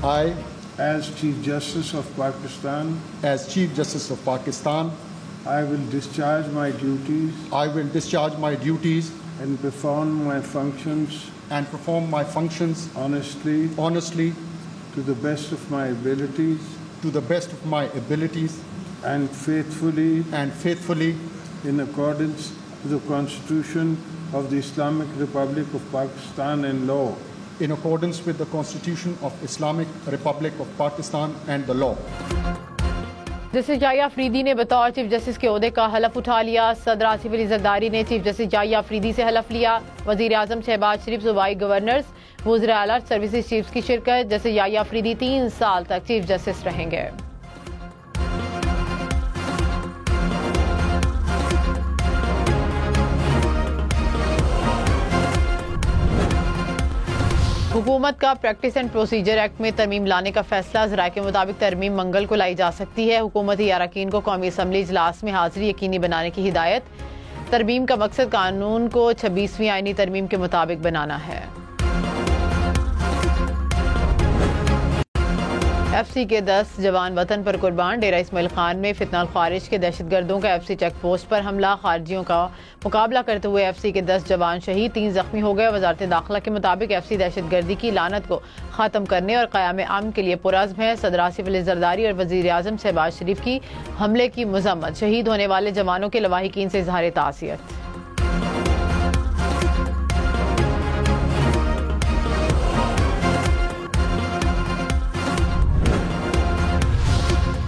I, as Chief Justice of Pakistan, as Chief Justice of Pakistan, I will discharge my duties and perform my functions honestly to the best of my abilities and faithfully in accordance with the Constitution of the Islamic Republic of Pakistan and law. in accordance with the Constitution of Islamic Republic of Pakistan and the law. Justice Yahya Afridi ने बतौर chief justice के ओहदे का हलफ उठा लिया। सदर आसिफ अली जरदारी ने chief justice Yahya Afridi से हलफ लिया। वजीर आजम शहबाज शरीफ, सूबाई गवर्नर्स, वज़ीर आला, सर्विसेज चीफ्स की शिरकत। जस्टिस जाहिया अफरीदी 3 साल तक चीफ जस्टिस रहेंगे। हुकूमत का प्रैक्टिस एंड प्रोसीजर एक्ट में तरमीम लाने का फैसला। ज़राए के मुताबिक तरमीम मंगल को लाई जा सकती है। हुकूमती अरकान को कौमी असम्बली इजलास में हाजिरी यकीनी बनाने की हिदायत। तरमीम का मकसद कानून को 26वीं आईनी तरमीम के मुताबिक बनाना है। FC के 10 जवान वतन पर कुर्बान। डेरा इस्माइल खान में फितना खारिज के दहशतगर्दों का FC चेक पोस्ट पर हमला। खारजियों का मुकाबला करते हुए FC के 10 जवान शहीद, 3 जख्मी हो गए। वजारत दाखिला के मुताबिक FC दहशतगर्दी की लानत को ख़त्म करने और क़याम अमन के लिए पुरअज़्म है। सदर आसिफ अली जरदारी और वज़ीर आज़म शहबाज शरीफ की हमले की मज़म्मत। शहीद होने वाले जवानों के लवाहिकीन से इज़हार ताज़ियत।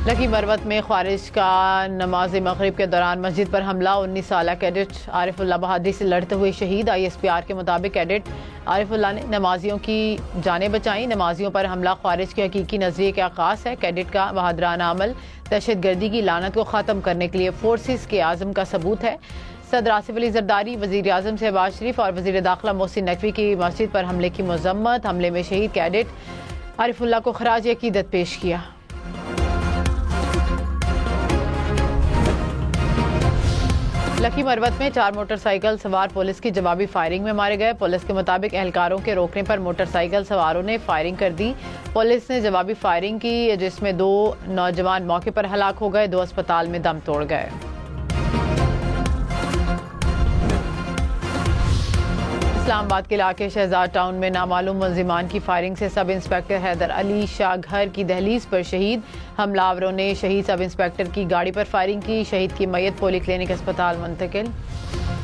लकी मरवत में खारिज का नमाज मगरिब के दौरान मस्जिद पर हमला। 19 साला कैडेट आरिफुल्लाह बहादुरी से लड़ते हुए शहीद। ISPR के मुताबिक कैडेट आरिफुल्लाह ने नमाजियों की जानें बचाई। नमाजियों पर हमला खारिज के हकीकी नजरिए का आगाज़ है। कैडेट का बहादुराना अमल दहशतगर्दी की लानत को ख़त्म करने के लिए फोर्सेस के आज़म का सबूत है। सदर आसिफ अली जरदारी, वज़ीर आज़म शहबाज शरीफ और वज़ीर दाखिला मोहसिन नकवी की मस्जिद पर हमले की मज़म्मत। हमले में शहीद कैडेट आरिफुल्लाह को खराज अकीदत पेश किया। लकी मरवत में 4 मोटरसाइकिल सवार पुलिस की जवाबी फायरिंग में मारे गए। पुलिस के मुताबिक एहलकारों के रोकने पर मोटरसाइकिल सवारों ने फायरिंग कर दी। पुलिस ने जवाबी फायरिंग की, जिसमें 2 नौजवान मौके पर हलाक हो गए, 2 अस्पताल में दम तोड़ गए। इस्लामाबाद के इलाके शहजाद टाउन में नामालूम मुलजिमान की फायरिंग से सब इंस्पेक्टर हैदर अली शाह घर की दहलीज पर शहीद। हमलावरों ने शहीद सब इंस्पेक्टर की गाड़ी पर फायरिंग की। शहीद की मयत पोली क्लिनिक अस्पताल मुंतकिल।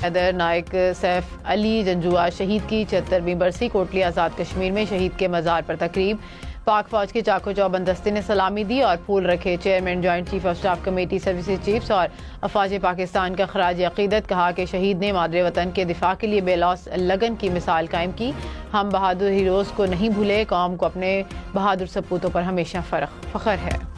हैदर नायक सैफ अली जंजुआ शहीद की 76वीं बरसी। कोटली आज़ाद कश्मीर में शहीद के मज़ार पर तकरीब। पाक फौज के चाको चौबंद दस्ते ने सलामी दी और फूल रखे। Chairman joint chief of staff committee services chiefs और अफवाज पाकिस्तान का खराज अकीदत। कहा कि शहीद ने मादरे वतन के दिफा के लिए बेलौस लगन की मिसाल कायम की। हम बहादुर हीरोज़ को नहीं भूले। कौम को अपने बहादुर सपूतों पर हमेशा फ़ख्र है।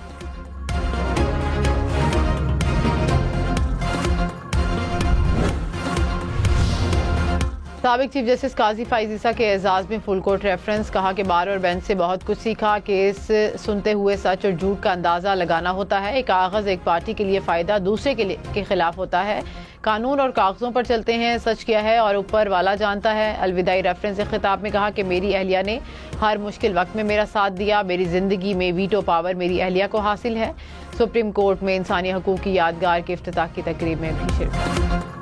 साबिक चीफ जस्टिस काजी फाइज ईसा के एजाज में फुल कोर्ट रेफरेंस। कहा कि बार और बेंच से बहुत कुछ सीखा। केस सुनते हुए सच और झूठ का अंदाजा लगाना होता है। एक कागज एक पार्टी के लिए फ़ायदा, दूसरे के खिलाफ होता है। कानून और कागजों पर चलते हैं। सच क्या है और ऊपर वाला जानता है। अलविदाई रेफरेंस खिताब में कहा कि मेरी अहलिया ने हर मुश्किल वक्त में मेरा साथ दिया। मेरी ज़िंदगी में वीटो पावर मेरी अहलिया को हासिल है। सुप्रीम कोर्ट में इंसानी हकूक़ की यादगार के इफ्तिताह की तकरीब में भी शिरकत।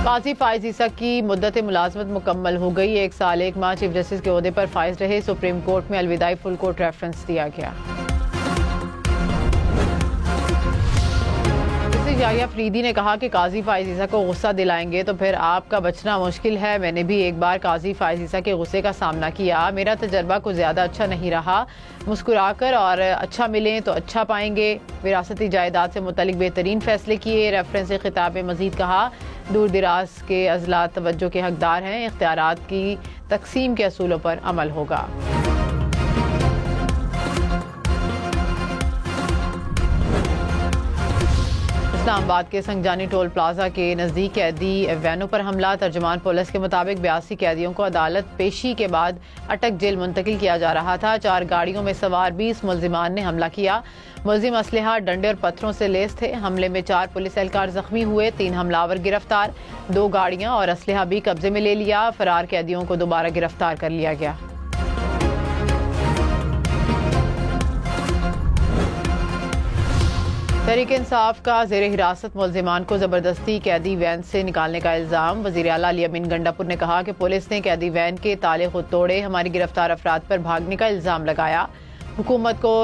काजी फाइज ईसा की मुद्दत मुलाजमत मुकम्मल हो गई। 1 साल 1 माह चीफ जस्टिस के ओहदे पर फाइज रहे। सुप्रीम कोर्ट में अलविदाई फुल कोर्ट रेफरेंस दिया गया। जाहिया अफरीदी ने कहा कि काजी फाइज ईसा को गुस्सा दिलाएंगे तो फिर आपका बचना मुश्किल है। मैंने भी एक बार काजी फाइज ईसा के गुस्से का सामना किया। मेरा तजर्बा कुछ ज़्यादा अच्छा नहीं रहा। मुस्कुराकर और अच्छा मिलें तो अच्छा पाएंगे। विरासती जायदाद से मुतल्लिक बेहतरीन फैसले किए। रेफरेंस खिताब में मजीद कहा दूर दराज के अजला तवज्जो के हकदार हैं। इख्तियारात की तकसीम के असूलों पर अमल होगा। इस्लामाबाद के संगजानी टोल प्लाजा के नज़दीक कैदी वैनों पर हमला। तर्जुमान पुलिस के मुताबिक 82 कैदियों को अदालत पेशी के बाद अटक जेल मुंतकिल किया जा रहा था। 4 गाड़ियों में सवार 20 मुल्जिमान ने हमला किया। मुल्जिम असलहा, डंडे और पत्थरों से लैस थे। हमले में 4 पुलिस एहलकार जख्मी हुए, 3 हमलावर गिरफ्तार। 2 गाड़ियां और असलहा भी कब्जे में ले लिया। फरार कैदियों को दोबारा गिरफ्तार कर लिया गया। तहरीक इंसाफ का ज़ेर हिरासत मुल्जिमान को ज़बरदस्ती कैदी वैन से निकालने का इल्ज़ाम। वज़ीर आला अली अमीन गंडापुर ने कहा कि पुलिस ने कैदी वैन के ताले खुद तोड़े, हमारी गिरफ्तार अफराद पर भागने का इल्ज़ाम लगाया। हुकूमत को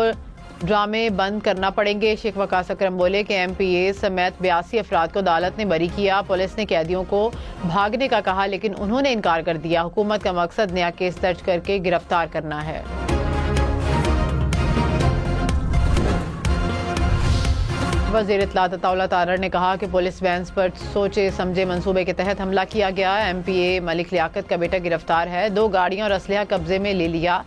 ड्रामे बंद करना पड़ेंगे। शेख वकास अकरम बोले कि MPA समेत 82 अफराद को अदालत ने बरी किया। पुलिस ने कैदियों को भागने का कहा लेकिन उन्होंने इनकार कर दिया। हुकूमत का मकसद नया केस दर्ज करके गिरफ्तार करना है। वज़ीर इत्तलात अताउल्लाह तारर ने कहा कि पुलिस वैन्स पर सोचे समझे मंसूबे के तहत हमला किया गया। MPA मलिक लियाकत का बेटा गिरफ्तार है। 2 गाड़ियां और असलहा कब्जे में ले लिया।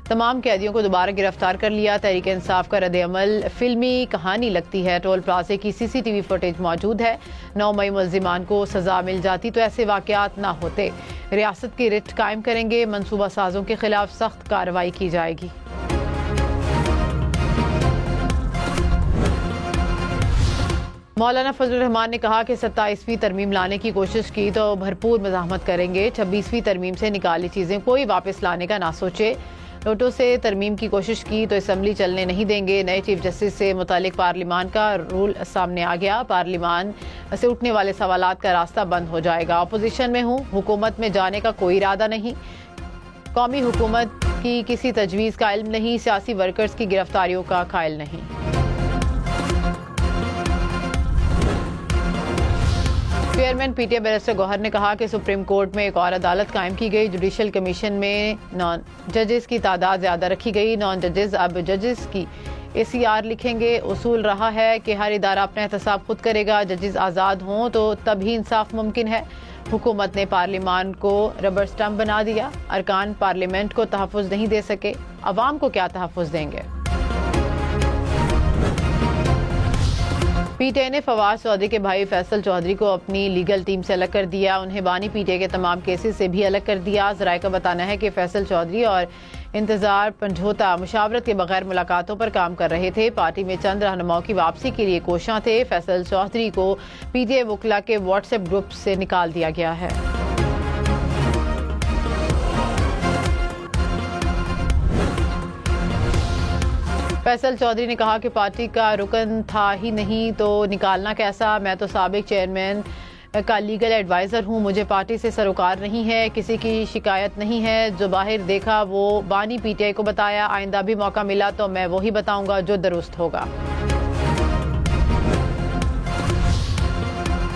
तमाम कैदियों को दोबारा गिरफ्तार कर लिया। तहरीक इंसाफ का रद्द-ए-अमल फिल्मी कहानी लगती है। टोल प्लाजे की CCTV फुटेज मौजूद है। 9 मई मुल्जिमान को सजा मिल जाती तो ऐसे वाकयात ना होते। रियासत की रिट कायम करेंगे। मनसूबा साजों के खिलाफ सख्त कार्रवाई की जाएगी। मौलाना फजलुर रहमान ने कहा कि 27वीं तरमीम लाने की कोशिश की तो भरपूर मज़ाहमत करेंगे। 26वीं तरमीम से निकाली चीज़ें कोई वापस लाने का ना सोचे। नोटों से तरमीम की कोशिश की तो असम्बली चलने नहीं देंगे। नए चीफ जस्टिस से मुतालिक पार्लिमान का रूल सामने आ गया। पार्लिमान से उठने वाले सवालात का रास्ता बंद हो जाएगा। अपोजिशन में हूँ, हुकूमत में जाने का कोई इरादा नहीं। कौमी हुकूमत की किसी तजवीज़ का इल्म नहीं। सियासी वर्कर्स की गिरफ्तारियों का कायल नहीं। चेयरमैन PTA बैरिस्टर गौहर ने कहा कि सुप्रीम कोर्ट में एक और अदालत कायम की गई। जुडिशल कमीशन में नॉन जजेस की तादाद ज़्यादा रखी गई। नॉन जजेस अब जजेस की ACR लिखेंगे। उसूल रहा है कि हर इदारा अपना एहतसाब खुद करेगा। जजेस आज़ाद हों तो तभी इंसाफ मुमकिन है। हुकूमत ने पार्लियामान को रबर स्टम्प बना दिया। अरकान पार्लियामेंट को तहफ़्फ़ुज़ नहीं दे सके, अवाम को क्या तहफ़्फ़ुज़ देंगे। PTA ने फवाद चौधरी के भाई फैसल चौधरी को अपनी लीगल टीम से अलग कर दिया। उन्हें बानी PTA के तमाम केसेस से भी अलग कर दिया। ज़राए का बताना है कि फैसल चौधरी और इंतजार पंजोता मुशावरत के बगैर मुलाकातों पर काम कर रहे थे। पार्टी में चंद रहनुमाओं की वापसी के लिए कोशां थे। फैसल चौधरी को PTA वकला के WhatsApp ग्रुप से निकाल दिया गया है। फैसल चौधरी ने कहा कि पार्टी का रुकन था ही नहीं तो निकालना कैसा। मैं तो साबिक चेयरमैन का लीगल एडवाइज़र हूँ, मुझे पार्टी से सरोकार नहीं है, किसी की शिकायत नहीं है। जो बाहर देखा वो बानी PTA को बताया। आइंदा भी मौका मिला तो मैं वही बताऊंगा जो दुरुस्त होगा।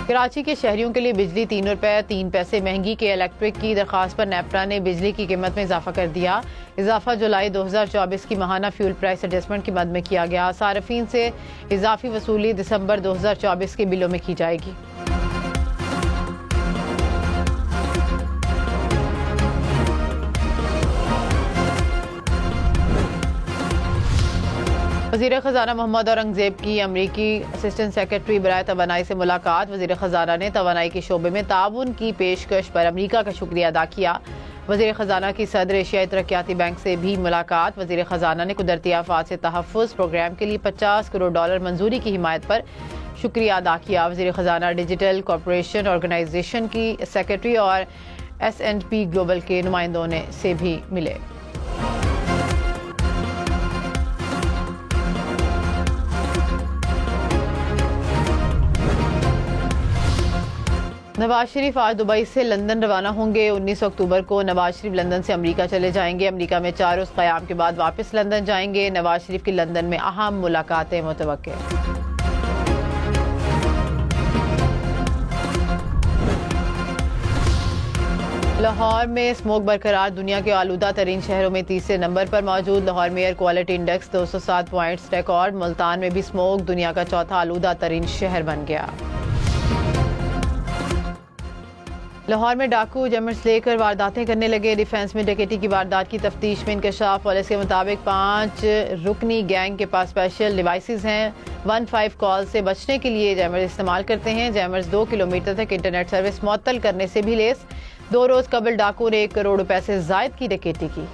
कराची के शहरियों के लिए बिजली 3 रुपये 3 पैसे महंगी के इलेक्ट्रिक की दरख्वास्त पर नेपरा ने बिजली की कीमत में इजाफा कर दिया। इजाफा जुलाई 2024 की माहाना फ्यूल प्राइस एडजस्टमेंट की मद में किया गया। सार्फिन से इजाफी वसूली दिसंबर 2024 के बिलों में की जाएगी। वज़ीर ख़ज़ाना मोहम्मद औरंगज़ेब की अमरीकी असिस्टेंट सेक्रेटरी बराए तवानाई से मुलाकात। वज़ीर ख़ज़ाना ने तवानाई के शोबे में ताउन की पेशकश पर अमरीका का शुक्रिया अदा किया। वज़ीर ख़ज़ाना की सदर एशियाई तरक्याती बैंक से भी मुलाकात। वज़ीर ख़ज़ाना ने कुदरती आफ़ात से तहफ़्फ़ुज़ प्रोग्राम के लिए $50 करोड़ मंजूरी की हिमायत पर शुक्रिया अदा किया। वज़ीर ख़ज़ाना डिजिटल कॉरपोरेशन ऑर्गेनाइजेशन की सेक्रेटरी और S&P ग्लोबल के नुमाइंदों से भी मिले। नवाज शरीफ आज दुबई से लंदन रवाना होंगे। 19 अक्टूबर को नवाज शरीफ लंदन से अमेरिका चले जाएंगे। अमेरिका में 4 रोज़ क़याम के बाद वापस लंदन जाएंगे। नवाज शरीफ की लंदन में अहम मुलाकातें मुतवक्के। लाहौर में स्मोक बरकरार, दुनिया के आलूदा तरीन शहरों में तीसरे नंबर पर मौजूद। लाहौर में air quality index 207 points record. Multan में भी स्मोक दुनिया का 4था आलूदा तरीन शहर बन गया। लाहौर में डाकू जैमर्स लेकर वारदातें करने लगे। डिफेंस में डकैती की वारदात की तफ्तीश में इंकशाफ। पुलिस के मुताबिक 5 रुकनी गैंग के पास स्पेशल डिवाइसेस हैं। 15 कॉल से बचने के लिए जैमर्स इस्तेमाल करते हैं। जैमर्स 2 किलोमीटर तक इंटरनेट सर्विस मुअत्तल करने से भी लेस। 2 रोज कबल डाकू ने 1 करोड़ रुपए से जायद की डकैती की।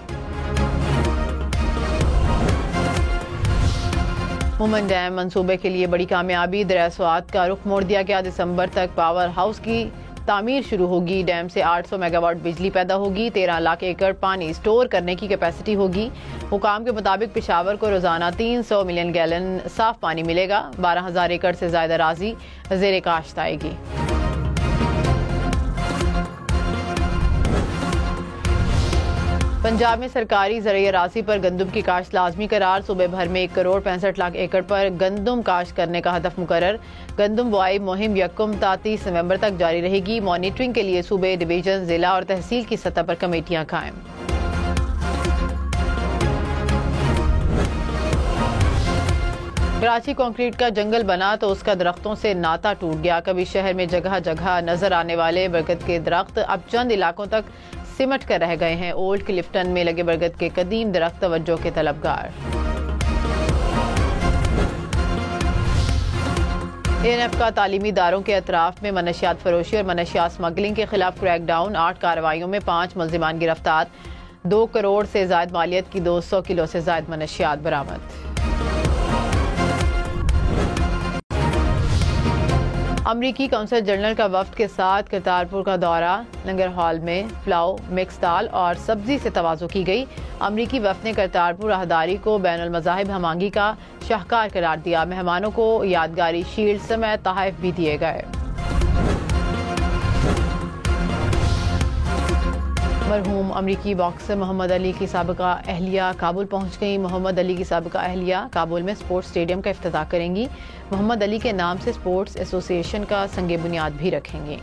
मुमन डैम मंसूबे के लिए बड़ी कामयाबी। दरिया स्वात का रुख मोड़ दिया गया। दिसंबर तक पावर हाउस की तामीर शुरू होगी। डैम से 800 मेगावाट बिजली पैदा होगी। 13 लाख एकड़ पानी स्टोर करने की कैपेसिटी होगी। हुकाम के मुताबिक पेशावर को रोजाना 300 मिलियन गैलन साफ पानी मिलेगा। 12,000 एकड़ से ज्यादा राजी ज़ेरे काश्त आएगी। पंजाब में सरकारी ज़रिए राशि पर गंदम की काश्त लाजमी करार। सूबे भर में 1 करोड़ 65 लाख एकड़ पर गंदम काश्त करने का हदफ मुकर्रर। गंदम बुआई मुहिम 1 ता 30 नवंबर तक जारी रहेगी। मॉनिटरिंग के लिए सूबे, डिवीजन, जिला और तहसील की सतह पर कमेटियां कायम। कराची कंक्रीट का जंगल बना तो उसका दरख्तों से नाता टूट गया। कभी शहर में जगह जगह नजर आने वाले बरगद के दरख्त अब चंद इलाकों तक सिमट कर रह गए हैं। ओल्ड क्लिफ्टन में लगे बरगद के कदीम दरख्त तवज्जो के तलबगार। ANF का तालीमी इदारों के अतराफ में मनशियात फरोशी और मनशियात स्मगलिंग के खिलाफ क्रैकडाउन। 8 कार्रवाइयों में 5 मुल्जिमान गिरफ्तार। 2 करोड़ से जायद मालियत की 200 किलो से जायद मनशियात बरामद। अमरीकी कौंसल जनरल का वफ्द के साथ करतारपुर का दौरा। लंगर हॉल में फ्लाओ, मिक्स दाल और सब्जी से तवाज़ो की गई। अमरीकी वफ्द ने करतारपुर राहदारी को बैनुल मज़ाहिब हमआहंगी का शाहकार करार दिया। मेहमानों को यादगारी शील्ड समेत तोहफे भी दिए गए। मरहूम अमरीकी बॉक्सर मोहम्मद अली की साबिका अहलिया काबुल पहुंच गई। मोहम्मद अली की साबिका अहलिया काबुल में स्पोर्ट्स स्टेडियम का इफ्तिताह करेंगी। मोहम्मद अली के नाम से स्पोर्ट्स एसोसिएशन का संगे बुनियाद भी रखेंगी।